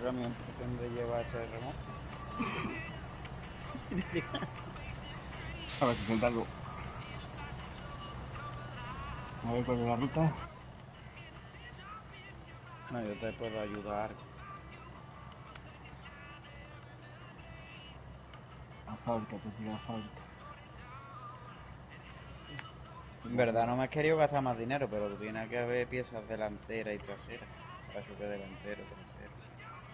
el camión pretende llevar ese remolque. A ver si intentarlo. A ver cuál es la ruta. No, yo te puedo ayudar. A fábrica, pues ir a la fábrica. En verdad no me has querido gastar más dinero, pero tiene que haber piezas delanteras y traseras. Para choque delantero, trasero.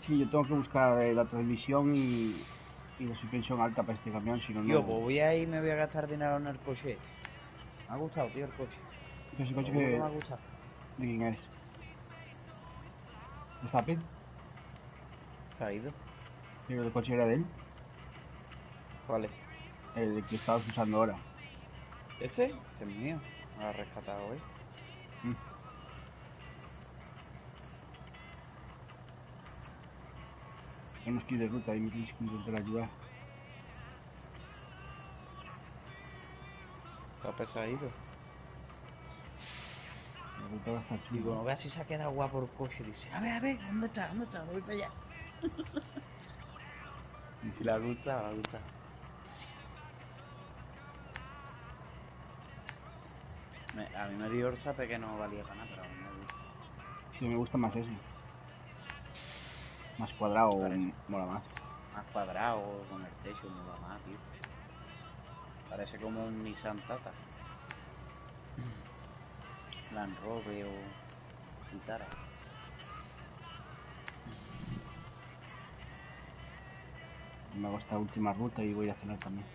Sí, yo tengo que buscar la transmisión y la suspensión alta para este camión, si no, Tío, pues no... voy a ir y me voy a gastar dinero en el coche este. Me ha gustado, tío, el coche. ¿Qué es el Te lo coche juro que que... me ha gustado. ¿De quién es? ¿De Zapit? ¿Se ha ido? Pero el coche era de él. ¿Cuál es? El que estabas usando ahora. ¿Este? Este es mío. Me lo ha rescatado hoy. Mm. Tenemos que ir de ruta y me tienes que intentar ayudar. López se ha ido. La ruta va a estar chunga, Digo, ¿eh? no veas si se ha quedado guapo el coche. Dice, a ver, ¿dónde está? ¿Dónde está? Me voy para allá. Y le ha gustado, le ha gustado. A mí me dio el sape que no valía para nada, pero a mí me gusta. Sí, me gusta más ese. Más cuadrado, Parece mola más. más cuadrado, con el techo, mola más, tío. Parece como un Nissan Tata. Land Rover o Vitara. Me hago esta última ruta y voy a cenar también.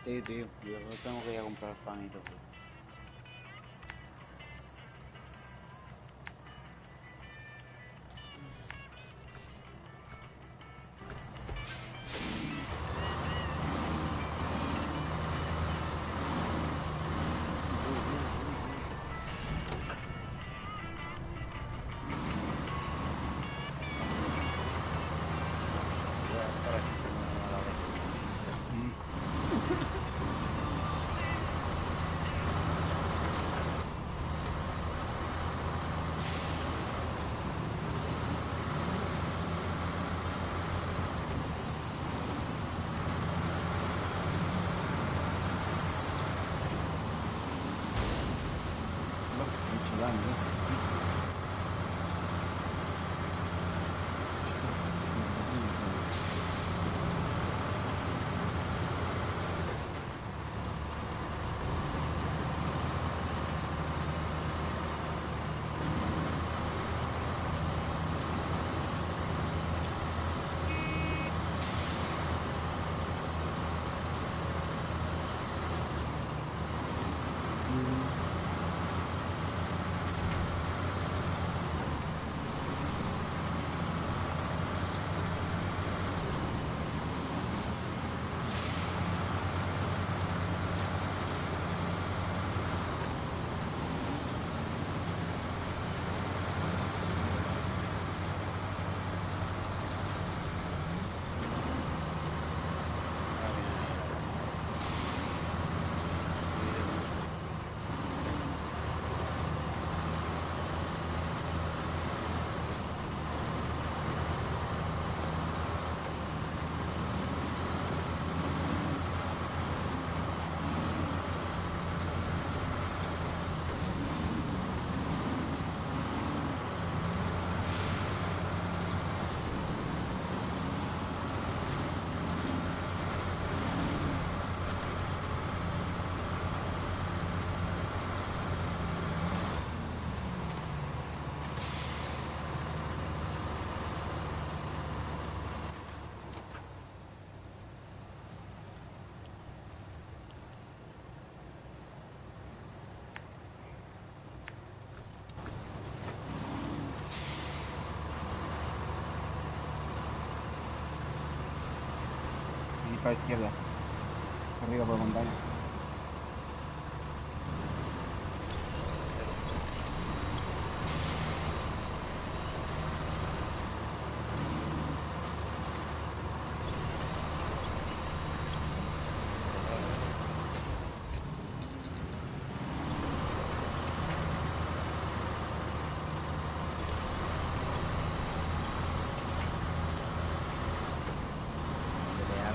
Sí, tío, yo tengo que ir a comprar pan y todo. Voy a estar aquí comiendo a la vez. Mm. Mucho daño, ¿eh? Ahora viene ahí la llamada. Cuide mucho. Y para la izquierda, arriba por la montaña. Pero, cuidado,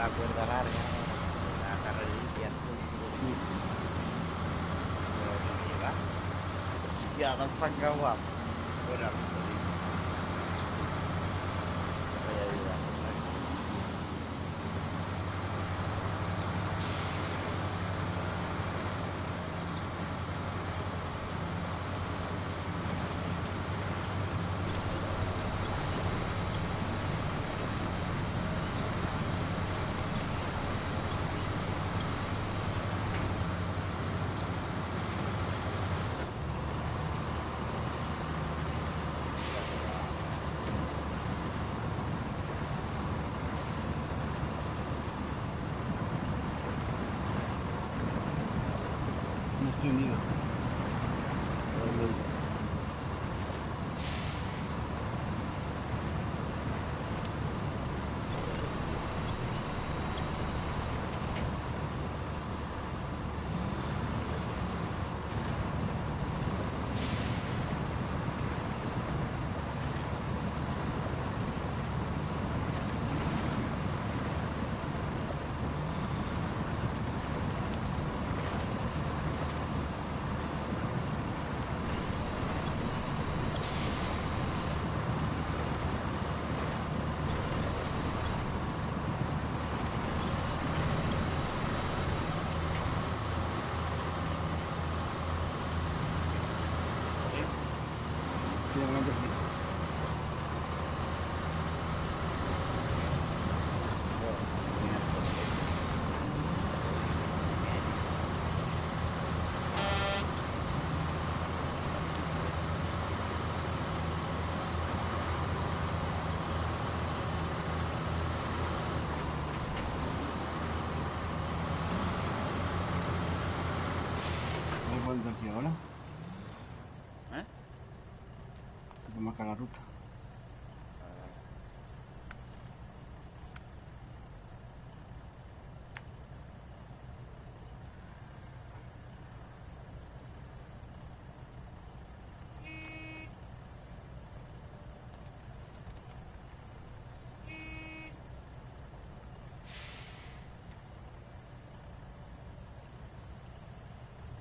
la cuerda larga, la carrerilla, Sí. pero no llega. Hostia, no está guapo. Fuera, lo digo. Voy a ayudar, ¿sabes? No estoy unido. Sí, de momento sí. Voy por dentro aquí ahora. ¿Eh? Que te marca la ruta. Vale, vale.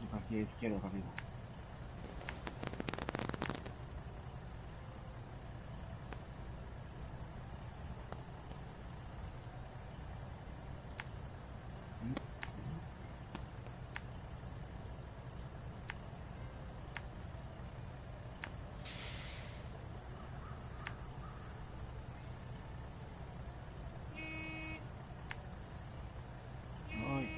Y para aquí a izquierda, para arriba. Ay.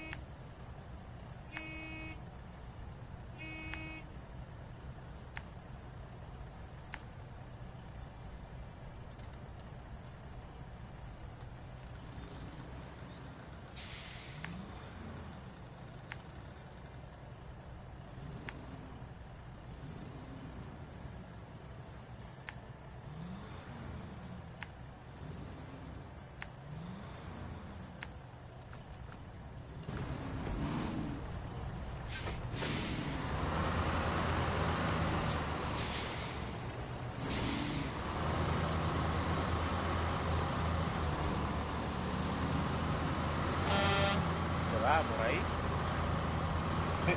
¿Se va por ahí? Sí.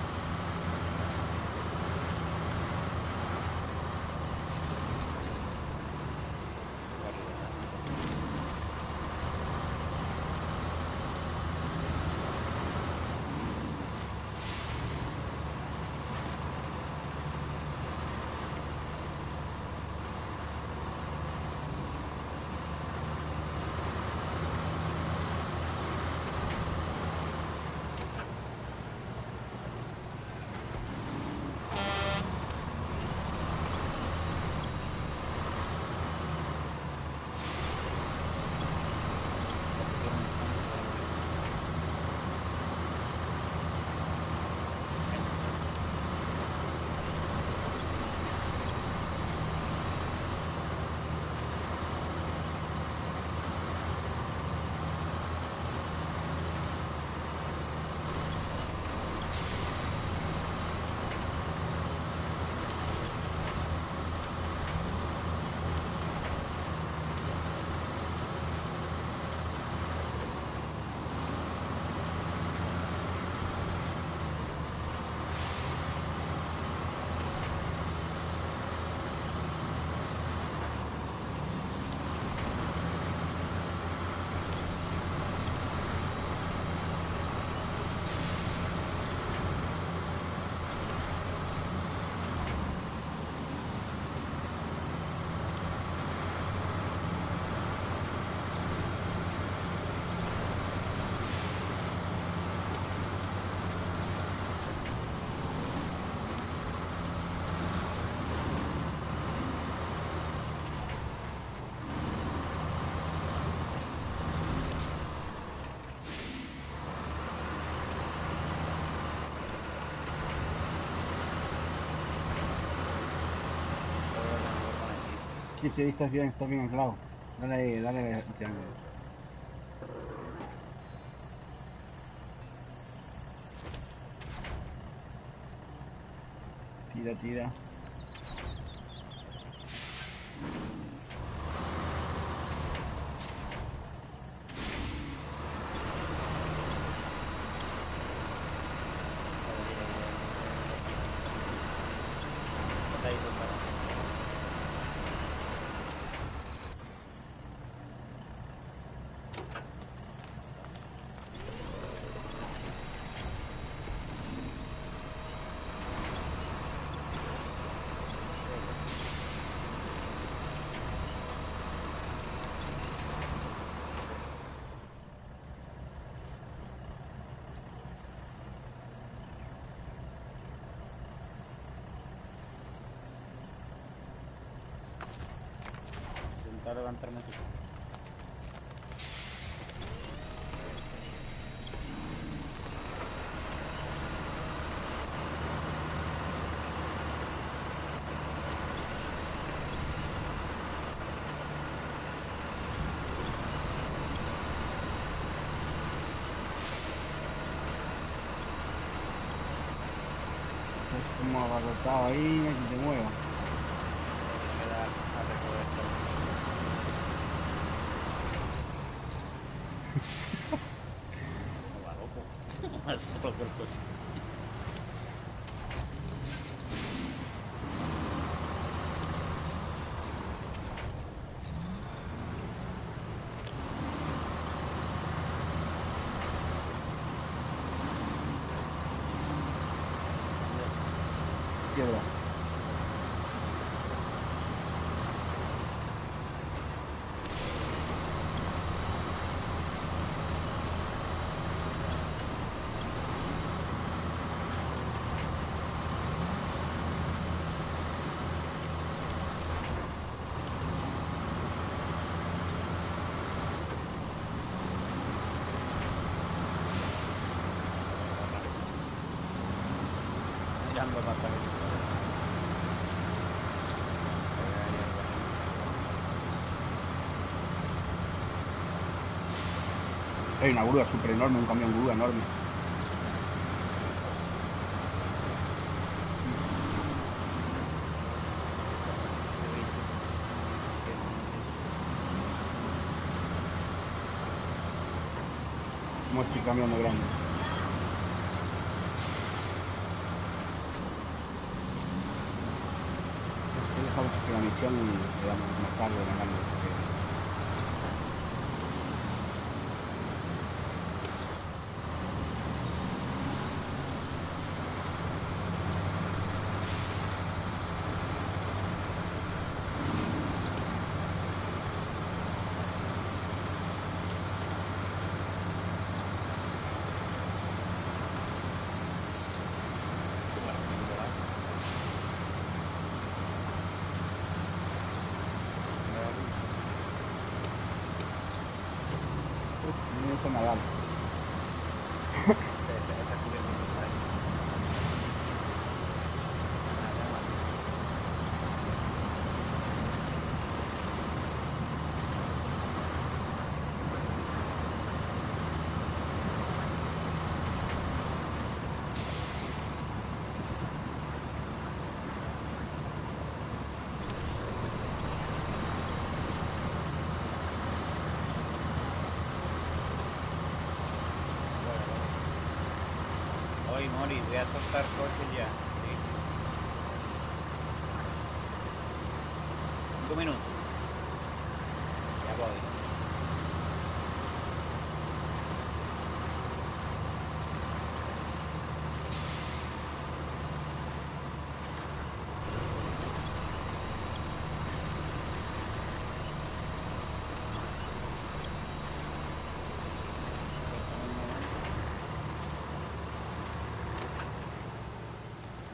Sí, sí, estás bien anclado. Dale al triángulo. Tira, tira. Está ahí, pues, para. Intenta levantarme tú. Es como abarrotado ahí, no hay que te mueva. Tiene que dar a recoger todo. No va loco. Más loco el coche. Piedra. Mirando para atrás. Hay una grúa súper enorme, un camión grúa enorme. Como este camión de grande. Dejamos que la misión y le damos más tarde en el año. No me gusta nadar. Esa cubierta no está ahí. Nada más. Oye, Mori, voy a soltar coches ya. ¿Sí? 5 minutos. Ya voy.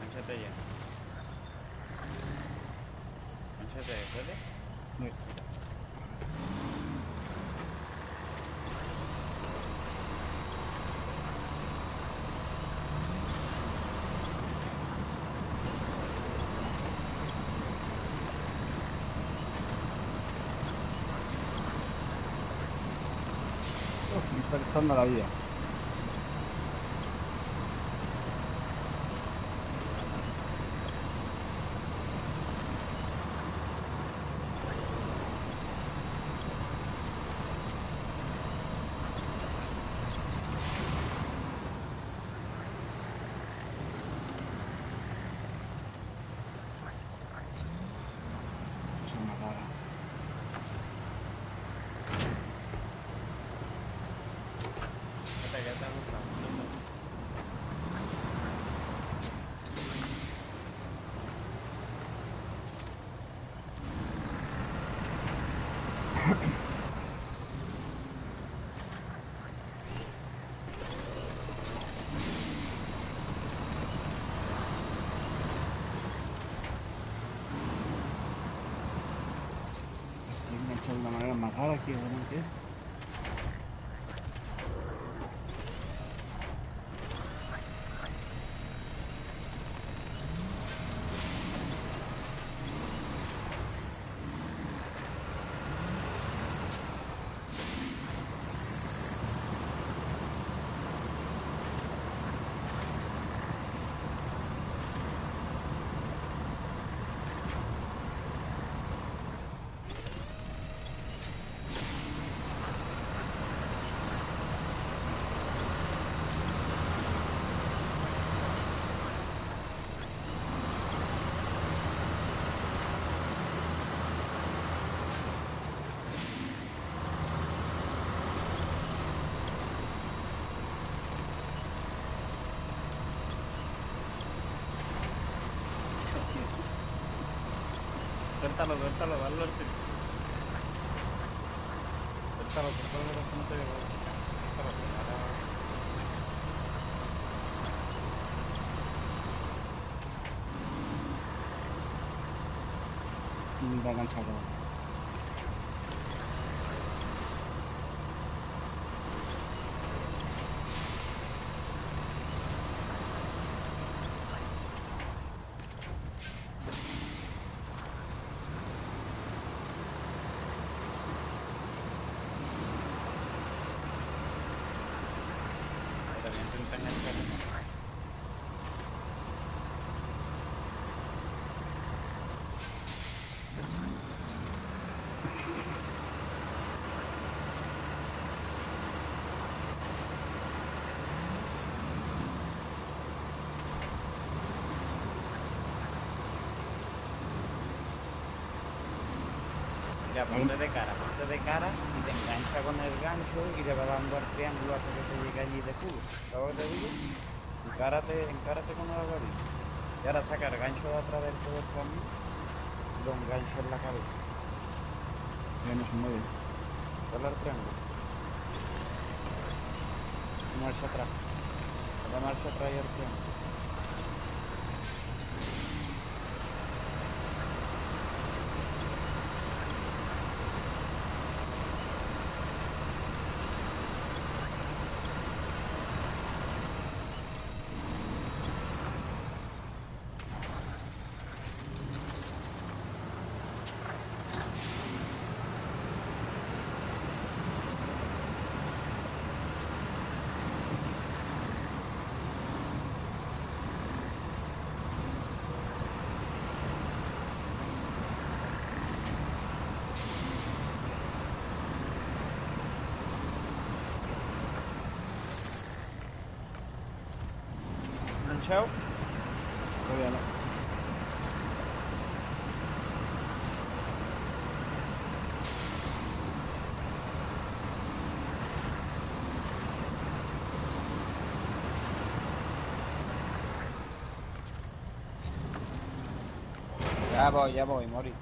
Manchate ya. Manchate, ¿puedes? visualizando la vía. Es una rara. ¿Qué te gusta? Estoy enganchado de una manera más rara aquí, realmente. Suéltalo, suéltalo, dale al tiro. Suéltalo, que no te veo. Suéltalo, suéltalo. Y va enganchado. También intenta engancharlo. Ya, ponte de cara y te engancha con el gancho y le va dando al triángulo hasta que te llegue allí de culo. ¿Sabes lo que te digo? Encárate con el algoritmo. Y ahora saca el gancho de atrás del todo el camino y lo engancha en la cabeza. Ya no se mueve. Dale al triángulo. Marcha atrás. Dale marcha atrás y al triángulo. ¿Enganchado? Todavía no. Ya voy, Mori.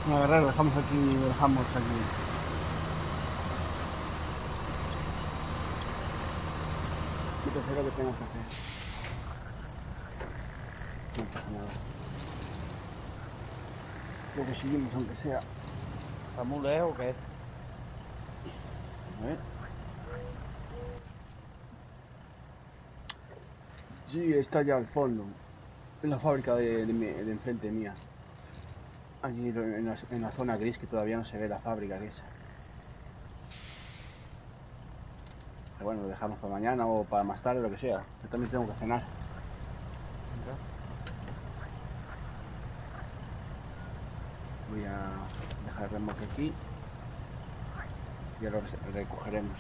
Agarrar, lo dejamos aquí, lo dejamos aquí. Yo sé lo que tengo que hacer. No pasa nada. Luego seguimos aunque sea. ¿Está muy lejos o qué? A ver. Sí, está ya al fondo. En la fábrica de enfrente mía. Allí en la zona gris que todavía no se ve la fábrica esa. Pero bueno, lo dejamos para mañana o para más tarde, lo que sea. Yo también tengo que cenar. Venga. Voy a dejar el remolque aquí. Y ahora recogeremos.